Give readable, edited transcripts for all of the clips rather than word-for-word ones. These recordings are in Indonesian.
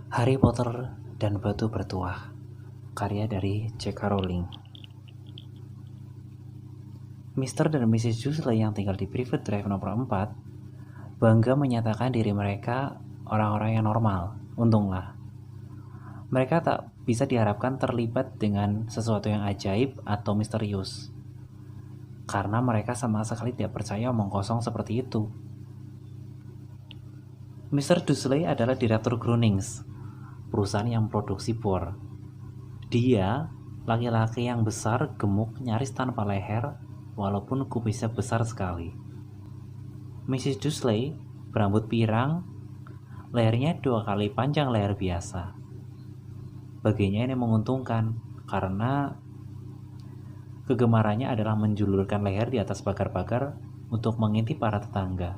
Harry Potter dan Batu Bertuah, karya dari J.K. Rowling. Mr. dan Mrs. Dursley yang tinggal di Private Drive nomor 4 bangga menyatakan diri mereka orang-orang yang normal. Untunglah. Mereka tak bisa diharapkan terlibat dengan sesuatu yang ajaib atau misterius. Karena mereka sama sekali tidak percaya omong kosong seperti itu. Mr. Dursley adalah direktur Groenings, perusahaan yang produksi bor. Dia laki-laki yang besar, gemuk, nyaris tanpa leher, walaupun kumisnya besar sekali. Mrs. Dursley berambut pirang, lehernya 2 kali panjang leher biasa. Baginya ini menguntungkan, karena kegemarannya adalah menjulurkan leher di atas pagar-pagar untuk mengintip para tetangga.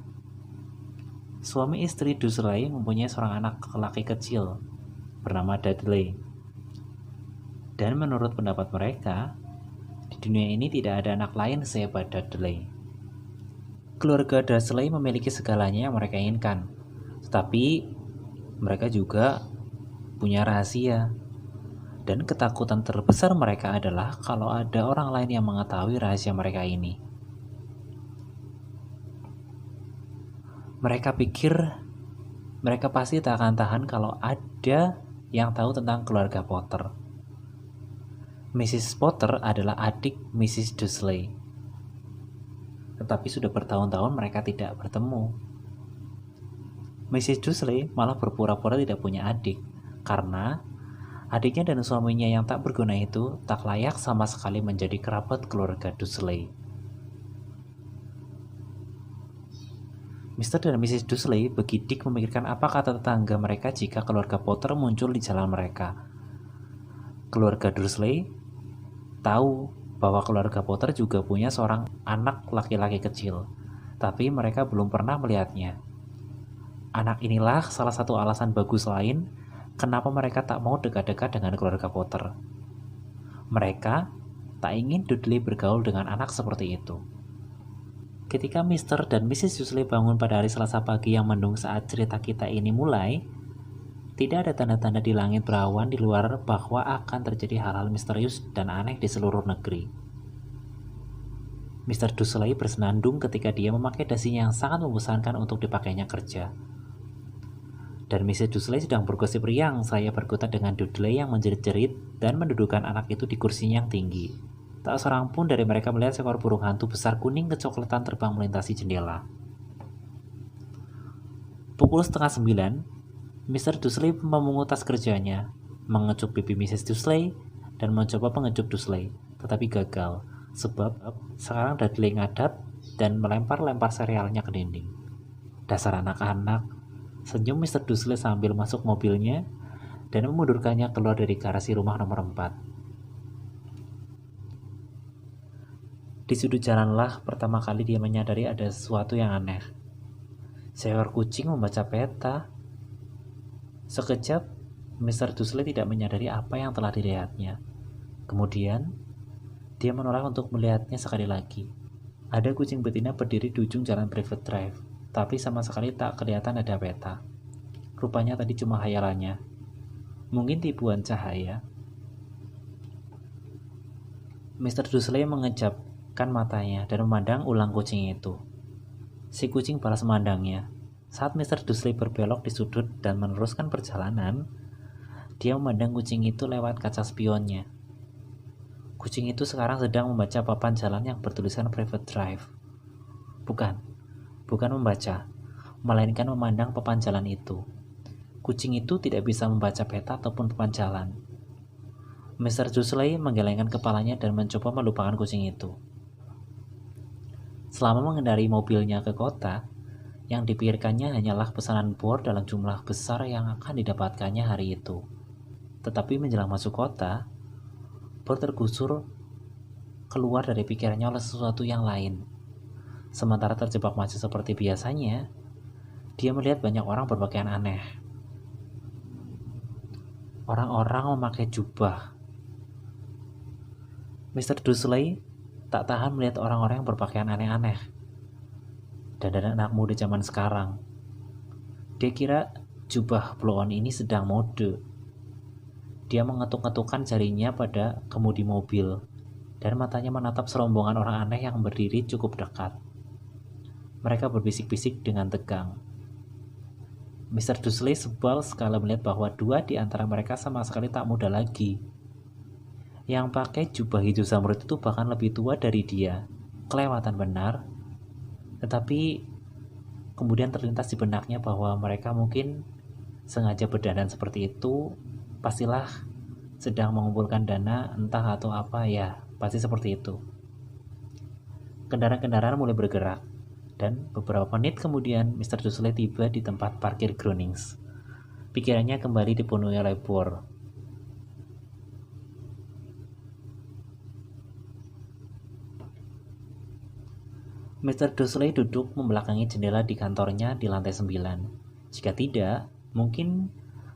Suami istri Dursley mempunyai seorang anak laki kecil bernama Dudley. Dan menurut pendapat mereka, di dunia ini tidak ada anak lain sehebat Dudley. Keluarga Dursley memiliki segalanya yang mereka inginkan, tetapi mereka juga punya rahasia. Dan ketakutan terbesar mereka adalah kalau ada orang lain yang mengetahui rahasia mereka ini. Mereka pikir mereka pasti tak akan tahan kalau ada yang tahu tentang keluarga Potter. Mrs. Potter adalah adik Mrs. Dursley. Tetapi sudah bertahun-tahun mereka tidak bertemu. Mrs. Dursley malah berpura-pura tidak punya adik, karena adiknya dan suaminya yang tak berguna itu tak layak sama sekali menjadi kerabat keluarga Dursley. Mr. dan Mrs. Dursley begidik memikirkan apa kata tetangga mereka jika keluarga Potter muncul di jalan mereka. Keluarga Dursley tahu bahwa keluarga Potter juga punya seorang anak laki-laki kecil, tapi mereka belum pernah melihatnya. Anak inilah salah satu alasan bagus lain kenapa mereka tak mau dekat-dekat dengan keluarga Potter. Mereka tak ingin Dudley bergaul dengan anak seperti itu. Ketika Mr. dan Mrs. Dursley bangun pada hari Selasa pagi yang mendung saat cerita kita ini mulai, tidak ada tanda-tanda di langit berawan di luar bahwa akan terjadi hal-hal misterius dan aneh di seluruh negeri. Mr. Dursley bersenandung ketika dia memakai dasinya yang sangat membosankan untuk dipakainya kerja. Dan Mrs. Dursley sedang bergosip riang saya berkutat dengan Dudley yang menjerit-jerit dan mendudukkan anak itu di kursinya yang tinggi. Tak seorang pun dari mereka melihat seekor burung hantu besar kuning kecoklatan terbang melintasi jendela. Pukul 8:30, Mr. Dursley memungut tas kerjanya, mengecup pipi Mrs. Dursley, dan mencoba mengecup Dursley, tetapi gagal, sebab sekarang Dudley ngadat dan melempar-lempar serealnya ke dinding. Dasar anak-anak, senyum Mr. Dursley sambil masuk mobilnya dan memundurkannya keluar dari garasi rumah nomor 4. Di sudut jalanlah pertama kali dia menyadari ada sesuatu yang aneh. Seekor kucing membaca peta. Sekejap, Mr. Dursley tidak menyadari apa yang telah dilihatnya. Kemudian, dia menolak untuk melihatnya sekali lagi. Ada kucing betina berdiri di ujung jalan Private Drive, tapi sama sekali tak kelihatan ada peta. Rupanya tadi cuma hayalannya. Mungkin tipuan cahaya. Mr. Dursley mengejapkan matanya dan memandang ulang kucing itu. Si kucing balas memandangnya. Saat Mr. Dursley berbelok di sudut dan meneruskan perjalanan, dia memandang kucing itu lewat kaca spionnya. Kucing itu sekarang sedang membaca papan jalan yang bertuliskan Private Drive. Bukan membaca, melainkan memandang papan jalan itu. Kucing itu tidak bisa membaca peta ataupun papan jalan. Mr. Dursley menggelengkan kepalanya dan mencoba melupakan kucing itu. Selama mengendarai mobilnya ke kota, yang dipikirkannya hanyalah pesanan bor dalam jumlah besar yang akan didapatkannya hari itu. Tetapi menjelang masuk kota, bor tergusur keluar dari pikirannya oleh sesuatu yang lain. Sementara terjebak macet seperti biasanya, dia melihat banyak orang berpakaian aneh. Orang-orang memakai jubah. Mr. Dursley tak tahan melihat orang-orang yang berpakaian aneh-aneh. Dan anak muda zaman sekarang. Dia kira jubah blow-on ini sedang mode. Dia mengetuk-ngetukkan jarinya pada kemudi mobil, dan matanya menatap serombongan orang aneh yang berdiri cukup dekat. Mereka berbisik-bisik dengan tegang. Mr. Dursley sebal sekali melihat bahwa dua di antara mereka sama sekali tak muda lagi. Yang pakai jubah hijau zamrud itu bahkan lebih tua dari dia. Kelewatan benar. Tetapi kemudian terlintas di benaknya bahwa mereka mungkin sengaja berdandan seperti itu, pastilah sedang mengumpulkan dana entah atau apa ya, pasti seperti itu. Kendaraan-kendaraan mulai bergerak, dan beberapa menit kemudian Mr. Dursley tiba di tempat parkir Groenings. Pikirannya kembali dipenuhi oleh bor. Mr. Dursley duduk membelakangi jendela di kantornya di lantai 9. Jika tidak, mungkin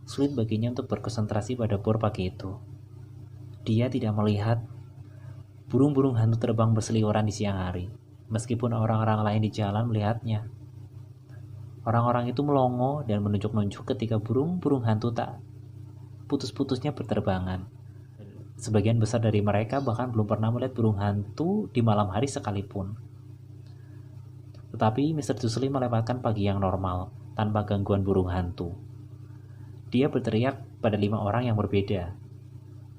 sulit baginya untuk berkonsentrasi pada bor pagi itu. Dia tidak melihat burung-burung hantu terbang berseliweran di siang hari, meskipun orang-orang lain di jalan melihatnya. Orang-orang itu melongo dan menunjuk-nunjuk ketika burung-burung hantu tak putus-putusnya berterbangan. Sebagian besar dari mereka bahkan belum pernah melihat burung hantu di malam hari sekalipun. Tetapi Mr. Dursley melewatkan pagi yang normal, tanpa gangguan burung hantu. Dia berteriak pada 5 orang yang berbeda.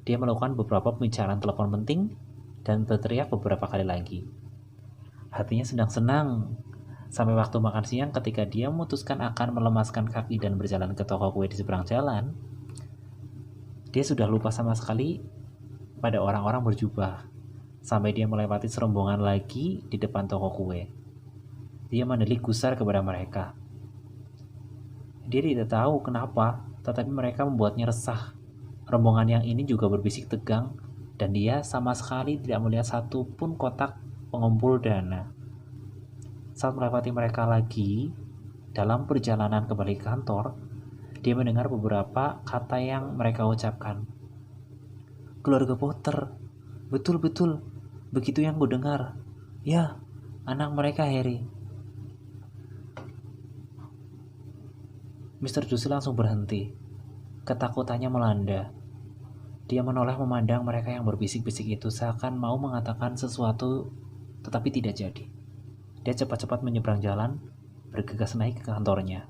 Dia melakukan beberapa pembicaraan telepon penting dan berteriak beberapa kali lagi. Hatinya sedang senang, sampai waktu makan siang ketika dia memutuskan akan melemaskan kaki dan berjalan ke toko kue di seberang jalan. Dia sudah lupa sama sekali pada orang-orang berjubah, sampai dia melewati serombongan lagi di depan toko kue. Dia mendelik gusar kepada mereka. Dia tidak tahu kenapa, tetapi mereka membuatnya resah. Rombongan yang ini juga berbisik tegang, dan dia sama sekali tidak melihat satupun kotak pengumpul dana. Saat melewati mereka lagi, dalam perjalanan kembali ke kantor, dia mendengar beberapa kata yang mereka ucapkan. Keluarga Potter, betul-betul, begitu yang ku dengar. Ya, anak mereka Harry. Mr. Dursley langsung berhenti. Ketakutannya melanda. Dia menoleh memandang mereka yang berbisik-bisik itu seakan mau mengatakan sesuatu, tetapi tidak jadi. Dia cepat-cepat menyeberang jalan, bergegas naik ke kantornya.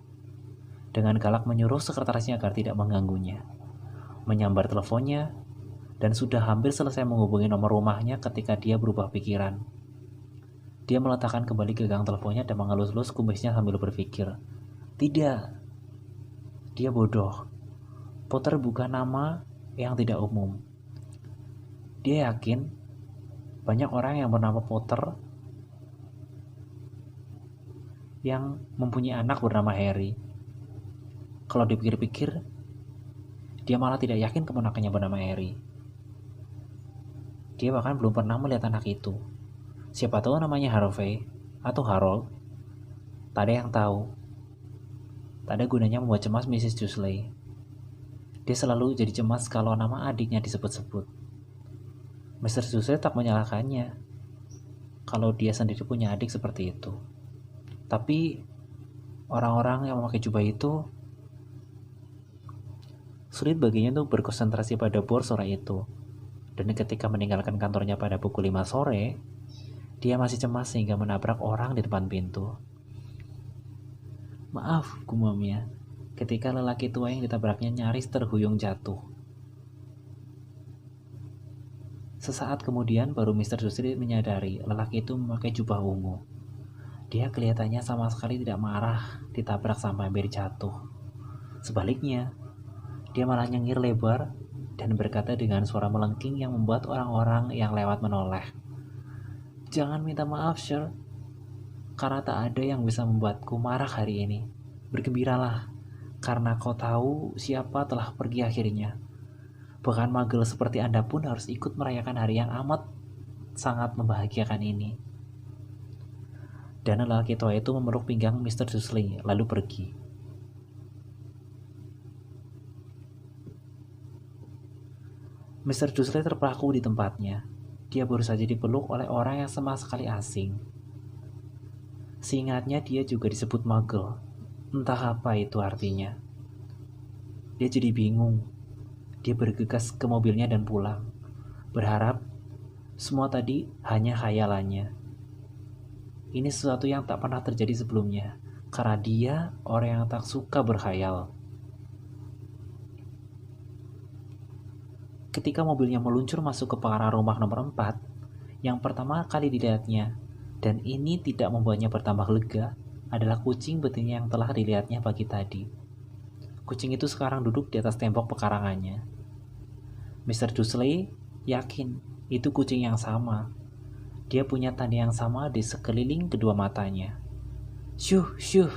Dengan galak menyuruh sekretarisnya agar tidak mengganggunya. Menyambar teleponnya, dan sudah hampir selesai menghubungi nomor rumahnya ketika dia berubah pikiran. Dia meletakkan kembali gagang teleponnya dan mengelus-elus kumisnya sambil berpikir. Tidak. Dia bodoh. Potter bukan nama yang tidak umum. Dia yakin banyak orang yang bernama Potter yang mempunyai anak bernama Harry. Kalau dipikir-pikir, dia malah tidak yakin keponakannya bernama Harry. Dia bahkan belum pernah melihat anak itu. Siapa tahu namanya Harvey atau Harold. Tak ada yang tahu. Tak ada gunanya membuat cemas Mrs. Dursley. Dia selalu jadi cemas kalau nama adiknya disebut-sebut. Mr. Dursley tak menyalahkannya kalau dia sendiri punya adik seperti itu. Tapi orang-orang yang memakai jubah itu sulit baginya untuk berkonsentrasi pada bor sore itu. Dan ketika meninggalkan kantornya pada pukul 5 sore, dia masih cemas sehingga menabrak orang di depan pintu. Maaf, gumamnya, ketika lelaki tua yang ditabraknya nyaris terhuyung jatuh. Sesaat kemudian baru Mr. Dursley menyadari lelaki itu memakai jubah ungu. Dia kelihatannya sama sekali tidak marah ditabrak sampai hampir jatuh. Sebaliknya, dia malah nyengir lebar dan berkata dengan suara melengking yang membuat orang-orang yang lewat menoleh. Jangan minta maaf, Sir. Karena tak ada yang bisa membuatku marah hari ini. Bergembiralah, karena kau tahu siapa telah pergi akhirnya. Bahkan magel seperti Anda pun harus ikut merayakan hari yang amat sangat membahagiakan ini. Dan lelaki tua itu memeluk pinggang Mr. Dursley, lalu pergi. Mr. Dursley terpaku di tempatnya. Dia baru saja dipeluk oleh orang yang sama sekali asing. Seingatnya dia juga disebut magel. Entah apa itu artinya. Dia jadi bingung. Dia bergegas ke mobilnya dan pulang, berharap semua tadi hanya khayalannya. Ini sesuatu yang tak pernah terjadi sebelumnya, karena dia orang yang tak suka berkhayal. Ketika mobilnya meluncur masuk ke pekarangan rumah nomor 4, yang pertama kali dilihatnya, dan ini tidak membuatnya bertambah lega, adalah kucing betina yang telah dilihatnya pagi tadi. Kucing itu sekarang duduk di atas tembok pekarangannya. Mr. Dursley yakin itu kucing yang sama. Dia punya tanda yang sama di sekeliling kedua matanya. Syuh, syuh.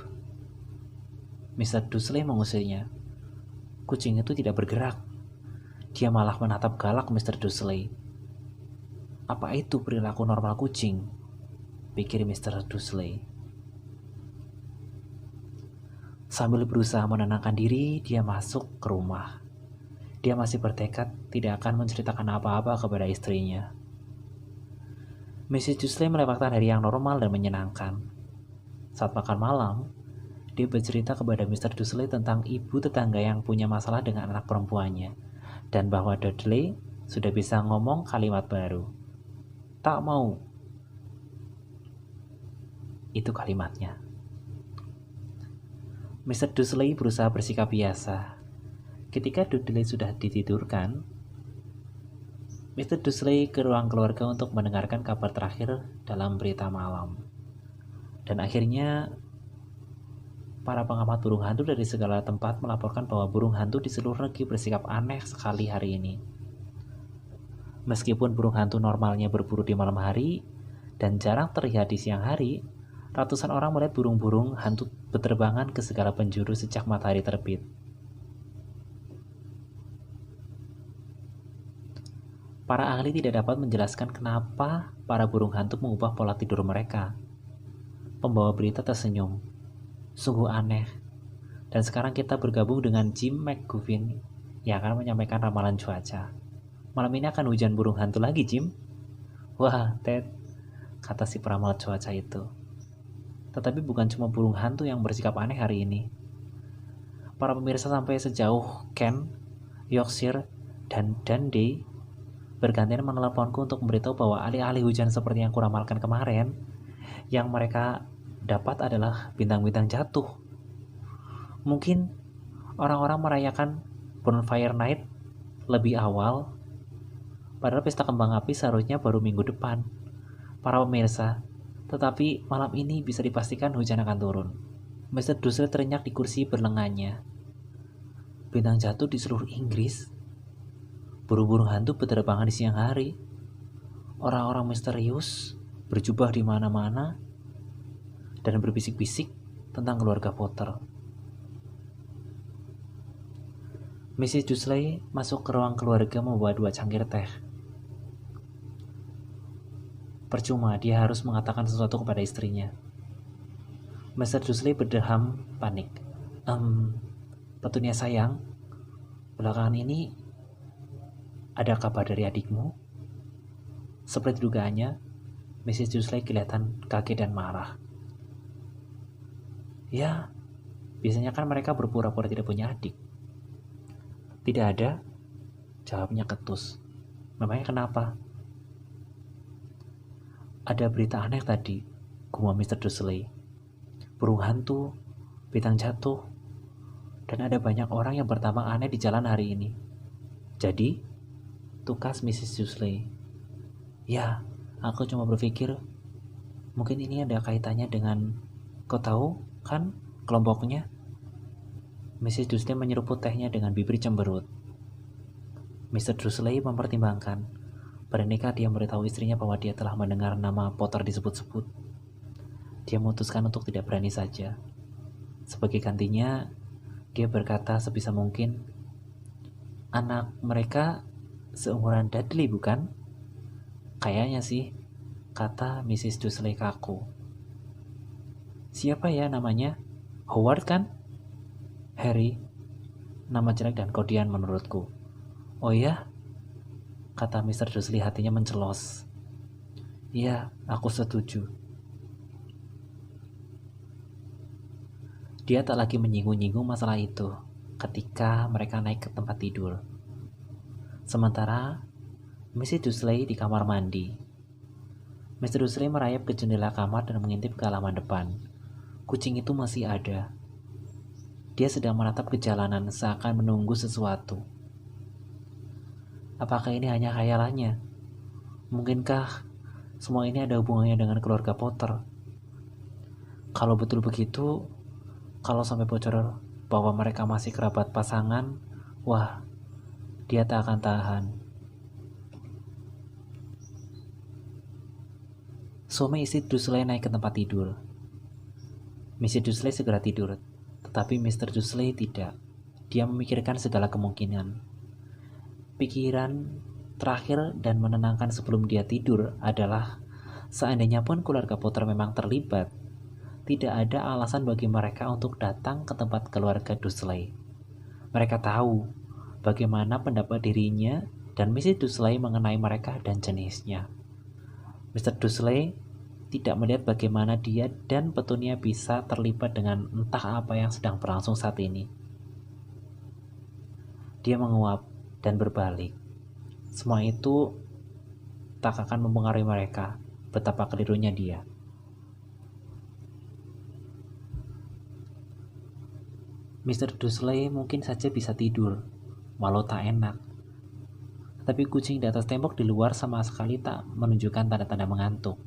Mr. Dursley mengusirnya. Kucing itu tidak bergerak. Dia malah menatap galak Mr. Dursley. Apa itu perilaku normal kucing? Pikir Mr. Dursley. Sambil berusaha menenangkan diri, dia masuk ke rumah. Dia masih bertekad tidak akan menceritakan apa-apa kepada istrinya. Mrs. Dursley melewatkan hari yang normal dan menyenangkan. Saat makan malam, dia bercerita kepada Mr. Dursley tentang ibu tetangga yang punya masalah dengan anak perempuannya, dan bahwa Dudley sudah bisa ngomong kalimat baru. Tak mau. Itu kalimatnya. Mr. Dursley berusaha bersikap biasa. Ketika Dudley sudah ditidurkan, Mr. Dursley ke ruang keluarga untuk mendengarkan kabar terakhir dalam berita malam. Dan akhirnya, para pengamat burung hantu dari segala tempat melaporkan bahwa burung hantu di seluruh negeri bersikap aneh sekali hari ini. Meskipun burung hantu normalnya berburu di malam hari dan jarang terlihat di siang hari, ratusan orang melihat burung-burung hantu berterbangan ke segala penjuru sejak matahari terbit. Para ahli tidak dapat menjelaskan kenapa para burung hantu mengubah pola tidur mereka. Pembawa berita tersenyum. Sungguh aneh. Dan sekarang kita bergabung dengan Jim McGuffin yang akan menyampaikan ramalan cuaca. Malam ini akan hujan burung hantu lagi, Jim. Wah, Ted, kata si peramal cuaca itu. Tetapi bukan cuma burung hantu yang bersikap aneh hari ini. Para pemirsa sampai sejauh Kent, Yorkshire, dan Dundee bergantian meneleponku untuk memberitahu bahwa alih-alih hujan seperti yang kuramalkan kemarin, yang mereka dapat adalah bintang-bintang jatuh. Mungkin orang-orang merayakan Bonfire Night lebih awal, padahal pesta kembang api seharusnya baru minggu depan. Para pemirsa, tetapi malam ini bisa dipastikan hujan akan turun. Mr. Dursley terinyak di kursi berlengannya. Bintang jatuh di seluruh Inggris. Burung-burung hantu berterbangan di siang hari. Orang-orang misterius berjubah di mana-mana dan berbisik-bisik tentang keluarga Potter. Mrs. Dursley masuk ke ruang keluarga membawa 2 cangkir teh. Percuma, dia harus mengatakan sesuatu kepada istrinya. Mr. Dursley berdeham panik. Petunia sayang, belakangan ini ada kabar dari adikmu? Seperti dugaannya, Mrs. Dursley kelihatan kaget dan marah. Ya, biasanya kan mereka berpura-pura tidak punya adik. Tidak ada, jawabnya ketus. Memangnya kenapa? Ada berita aneh tadi, gumam Mr. Dursley. Burung hantu, bintang jatuh, dan ada banyak orang yang bertambang aneh di jalan hari ini. Jadi, tukas Mrs. Dursley. Ya, aku cuma berpikir, mungkin ini ada kaitannya dengan, kau tahu kan kelompoknya? Mrs. Dursley menyeruput tehnya dengan bibir cemberut. Mr. Dursley mempertimbangkan. Bernikah dia memberitahu istrinya bahwa dia telah mendengar nama Potter disebut-sebut. Dia memutuskan untuk tidak berani saja. Sebagai gantinya, dia berkata sebisa mungkin, anak mereka seumuran Dudley bukan? Kayaknya sih, kata Mrs. Dursley kaku. Siapa ya namanya? Howard kan? Harry, nama jelek dan kodian menurutku. Oh ya? Kata Mr. Dursley hatinya mencelos. Iya, aku setuju. Dia tak lagi menyinggung-nyinggung masalah itu. ketika mereka naik ke tempat tidur. Sementara Mrs. Dursley di kamar mandi. Mr. Dursley merayap ke jendela kamar dan mengintip ke halaman depan. Kucing itu masih ada. Dia sedang menatap ke jalanan seakan menunggu sesuatu. Apakah ini hanya khayalannya? Mungkinkah semua ini ada hubungannya dengan keluarga Potter? Kalau betul begitu, kalau sampai bocor bahwa mereka masih kerabat pasangan, wah, dia tak akan tahan. Suami istri Dursley naik ke tempat tidur. Mrs. Dursley segera tidur, tetapi Mr. Dursley tidak. Dia memikirkan segala kemungkinan. Pikiran terakhir dan menenangkan sebelum dia tidur adalah seandainya pun keluarga Potter memang terlibat, tidak ada alasan bagi mereka untuk datang ke tempat keluarga Dursley. Mereka tahu bagaimana pendapat dirinya dan Mrs. Dursley mengenai mereka dan jenisnya. Mr. Dursley tidak melihat bagaimana dia dan Petunia bisa terlibat dengan entah apa yang sedang berlangsung saat ini. Dia menguap dan berbalik. Semua itu tak akan mempengaruhi mereka. Betapa kelirunya dia. Mr. Dursley mungkin saja bisa tidur, walau tak enak. Tapi kucing di atas tembok di luar sama sekali tak menunjukkan tanda-tanda mengantuk.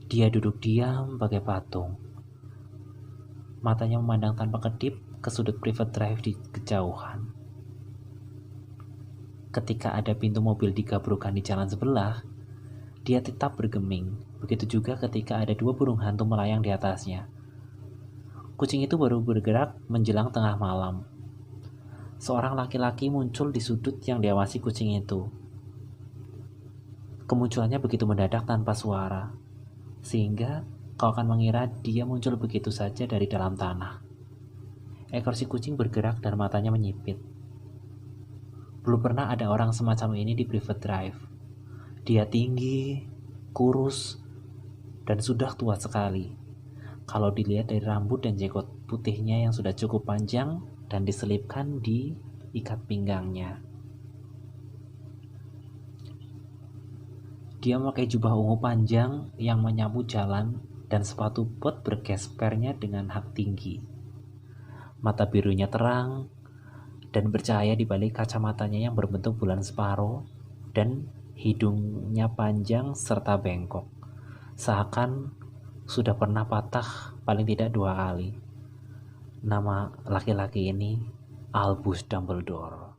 Dia duduk diam bagai patung. Matanya memandang tanpa kedip ke sudut private drive di kejauhan. Ketika ada pintu mobil digabrukan di jalan sebelah, dia tetap bergeming. Begitu juga ketika ada 2 burung hantu melayang di atasnya. Kucing itu baru bergerak menjelang tengah malam. Seorang laki-laki muncul di sudut yang diawasi kucing itu. Kemunculannya begitu mendadak tanpa suara, sehingga kau akan mengira dia muncul begitu saja dari dalam tanah. Ekor si kucing bergerak dan matanya menyipit. Belum pernah ada orang semacam ini di private drive. Dia tinggi, kurus, dan sudah tua sekali. Kalau dilihat dari rambut dan jenggot putihnya yang sudah cukup panjang dan diselipkan di ikat pinggangnya. Dia memakai jubah ungu panjang yang menyapu jalan dan sepatu bot bergespernya dengan hak tinggi. Mata birunya terang dan bercahaya di balik kacamatanya yang berbentuk bulan separuh dan hidungnya panjang serta bengkok. Seakan sudah pernah patah paling tidak 2 kali. Nama laki-laki ini Albus Dumbledore.